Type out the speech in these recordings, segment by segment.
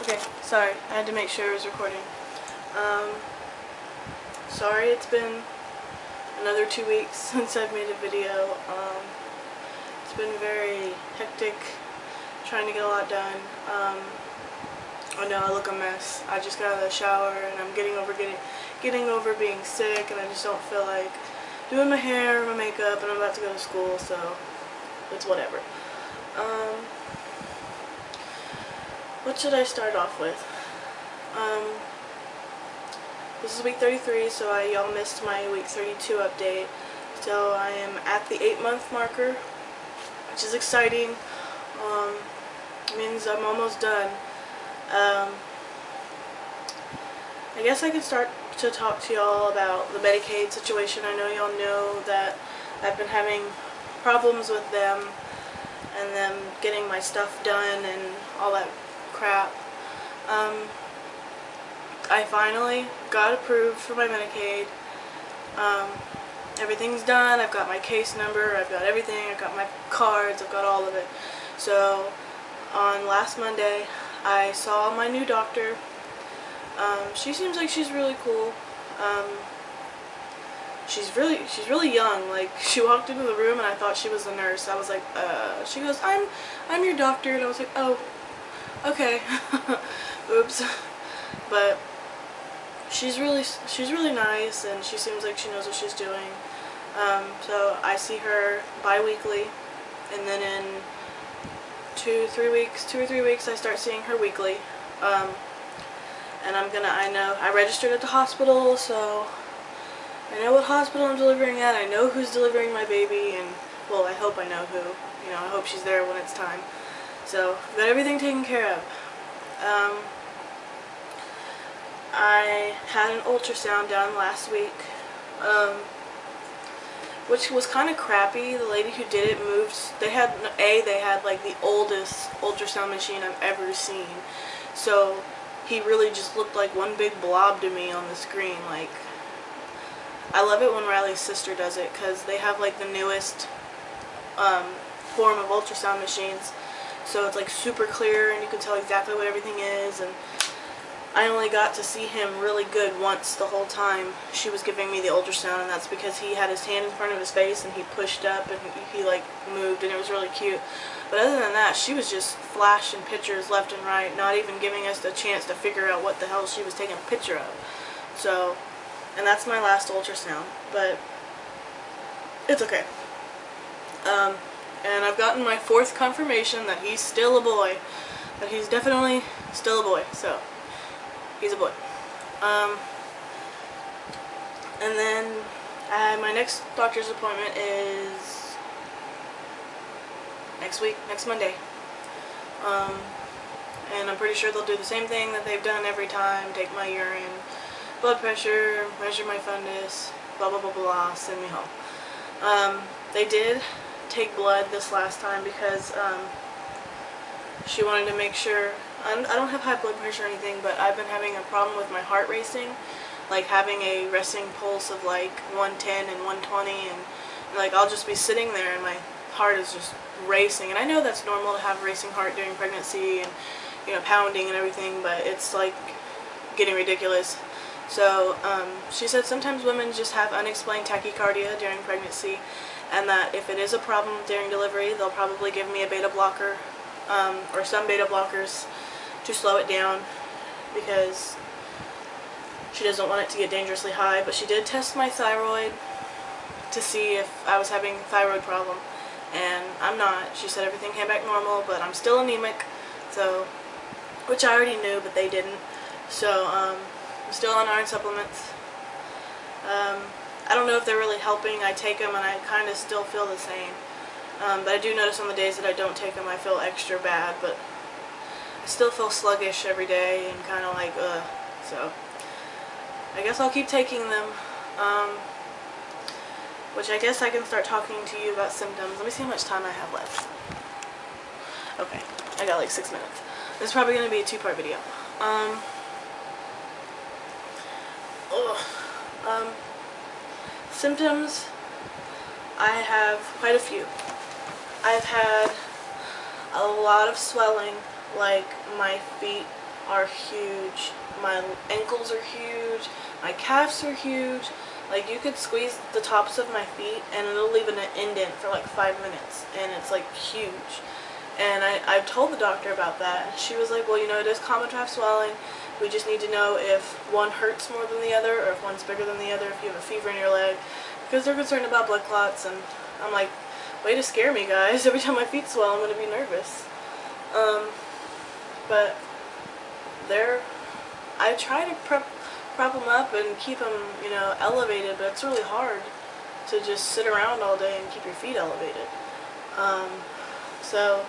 Okay, sorry, I had to make sure it was recording. Sorry it's been another 2 weeks since I've made a video. It's been very hectic trying to get a lot done. I know I look a mess. I just got out of the shower and I'm getting over being sick, and I just don't feel like doing my hair or my makeup, and I'm about to go to school, so it's whatever. What should I start off with? This is week 33, so y'all missed my week 32 update. So I am at the 8-month marker, which is exciting. It means I'm almost done. I guess I can start to talk to y'all about the Medicaid situation. I know y'all know that I've been having problems with them and them getting my stuff done and all that crap. I finally got approved for my Medicaid. Everything's done. I've got my case number, I've got everything, I've got my cards, I've got all of it. So on last Monday I saw my new doctor. She seems like she's really cool. She's really young. Like, she walked into the room and I thought she was the nurse. I was like, she goes, I'm your doctor, and I was like, oh, okay. Oops. But she's really nice, and she seems like she knows what she's doing. So I see her bi-weekly, and then in 2 or 3 weeks I start seeing her weekly. And I registered at the hospital, so I know what hospital I'm delivering at. I know who's delivering my baby, and, well, I hope I know who. You know, I hope she's there when it's time. So, I've got everything taken care of. I had an ultrasound done last week, which was kind of crappy. The lady who did it moved. They had like the oldest ultrasound machine I've ever seen. So he really just looked like one big blob to me on the screen. Like, I love it when Riley's sister does it, because they have like the newest form of ultrasound machines. So it's like super clear and you can tell exactly what everything is. And I only got to see him really good once the whole time she was giving me the ultrasound, and that's because he had his hand in front of his face and he pushed up and he like moved, and it was really cute. But other than that, she was just flashing pictures left and right, not even giving us the chance to figure out what the hell she was taking a picture of. So, and that's my last ultrasound, but it's okay. And I've gotten my 4th confirmation that he's still a boy, that he's definitely still a boy, so he's a boy. And then my next doctor's appointment is next Monday. And I'm pretty sure they'll do the same thing that they've done every time: take my urine, blood pressure, measure my fundus, blah blah blah blah, send me home. They did take blood this last time because she wanted to make sure. I don't have high blood pressure or anything, but I've been having a problem with my heart racing, like having a resting pulse of like 110 and 120, and like I'll just be sitting there and my heart is just racing. And I know that's normal to have racing heart during pregnancy and, you know, pounding and everything, but it's like getting ridiculous. So she said sometimes women just have unexplained tachycardia during pregnancy, and that if it is a problem during delivery, they'll probably give me a beta blocker, or some beta blockers, to slow it down, because she doesn't want it to get dangerously high. But she did test my thyroid to see if I was having a thyroid problem, and I'm not. She said everything came back normal, but I'm still anemic, so, which I already knew, but they didn't. So I'm still on iron supplements. I don't know if they're really helping. I take them and I kind of still feel the same, but I do notice on the days that I don't take them I feel extra bad, but I still feel sluggish every day and kind of like, so I guess I'll keep taking them, which I guess I can start talking to you about symptoms. Let me see how much time I have left. Okay, I got like 6 minutes. This is probably going to be a 2-part video. Symptoms, I have quite a few. I've had a lot of swelling, like my feet are huge. My ankles are huge. My calves are huge. Like, you could squeeze the tops of my feet and it'll leave an indent for like 5 minutes, and it's like huge. And I've told the doctor about that. She was like, well, you know, it is common to have swelling. We just need to know if one hurts more than the other, or if one's bigger than the other, if you have a fever in your leg, because they're concerned about blood clots. And I'm like, way to scare me, guys. Every time my feet swell, I'm going to be nervous. But I try to prop them up and keep them, you know, elevated, but it's really hard to just sit around all day and keep your feet elevated. So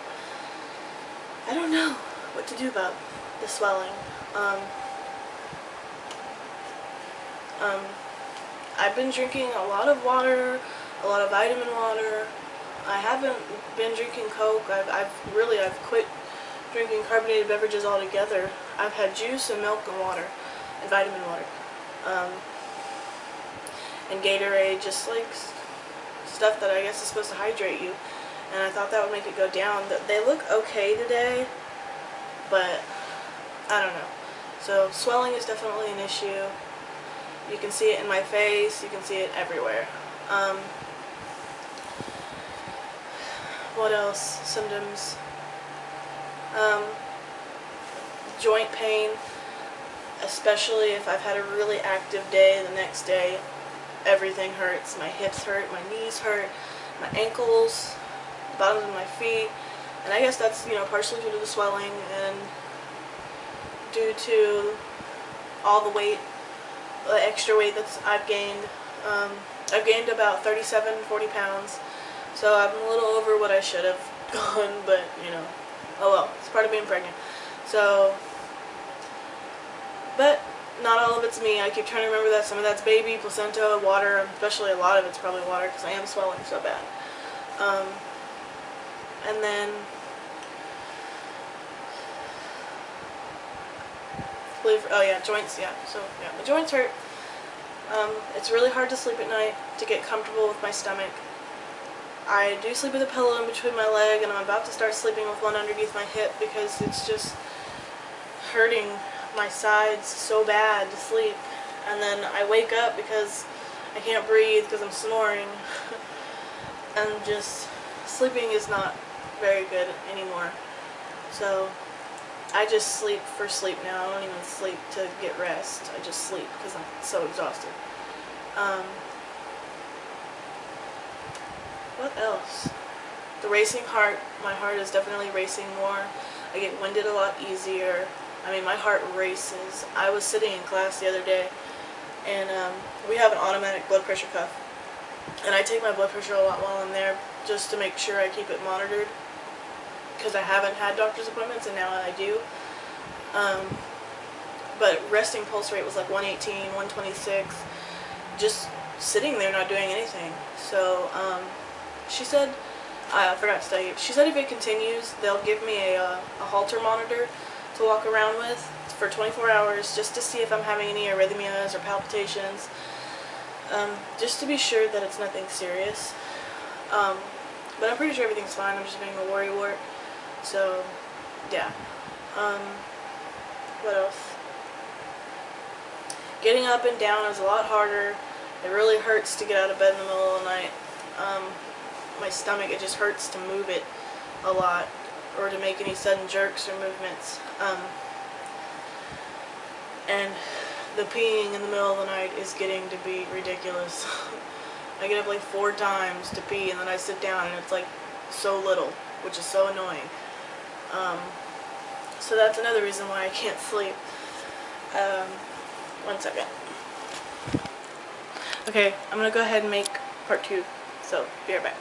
I don't know what to do about the swelling. I've been drinking a lot of water, a lot of vitamin water. I haven't been drinking Coke. I've quit drinking carbonated beverages altogether. I've had juice and milk and water and vitamin water, and Gatorade, just like stuff that I guess is supposed to hydrate you. And I thought that would make it go down. They look okay today, but I don't know. So swelling is definitely an issue. You can see it in my face. You can see it everywhere. What else? Symptoms. Joint pain, especially if I've had a really active day. The next day, everything hurts. My hips hurt, my knees hurt, my ankles, the bottoms of my feet. And I guess that's, you know, partially due to the swelling and due to all the weight, the extra weight I've gained. I've gained about 40 pounds, so I'm a little over what I should have gone, but, you know, oh well, it's part of being pregnant. So, but not all of it's me. I keep trying to remember that some of that's baby, placenta, water, especially a lot of it's probably water because I am swelling so bad. And then oh yeah, joints, yeah. So yeah, the joints hurt. It's really hard to sleep at night, to get comfortable with my stomach. I do sleep with a pillow in between my leg, and I'm about to start sleeping with one underneath my hip because it's just hurting my sides so bad to sleep. And then I wake up because I can't breathe because I'm snoring. And just sleeping is not very good anymore. So I just sleep for sleep now. I don't even sleep to get rest. I just sleep because I'm so exhausted. What else? The racing heart. My heart is definitely racing more. I get winded a lot easier. I mean, my heart races. I was sitting in class the other day, and we have an automatic blood pressure cuff. And I take my blood pressure a lot while I'm there just to make sure I keep it monitored, because I haven't had doctor's appointments and now I do. But resting pulse rate was like 118, 126, just sitting there not doing anything. So she said, I forgot to tell you, she said if it continues, they'll give me a Holter monitor to walk around with for 24 hours just to see if I'm having any arrhythmias or palpitations, just to be sure that it's nothing serious. But I'm pretty sure everything's fine. I'm just being a worrywart. So, yeah. What else? Getting up and down is a lot harder. It really hurts to get out of bed in the middle of the night. My stomach, it just hurts to move it a lot, or to make any sudden jerks or movements. And the peeing in the middle of the night is getting to be ridiculous. I get up like 4 times to pee, and then I sit down and it's like so little, which is so annoying. So that's another reason why I can't sleep. 1 second. Okay, I'm gonna go ahead and make part 2, so be right back.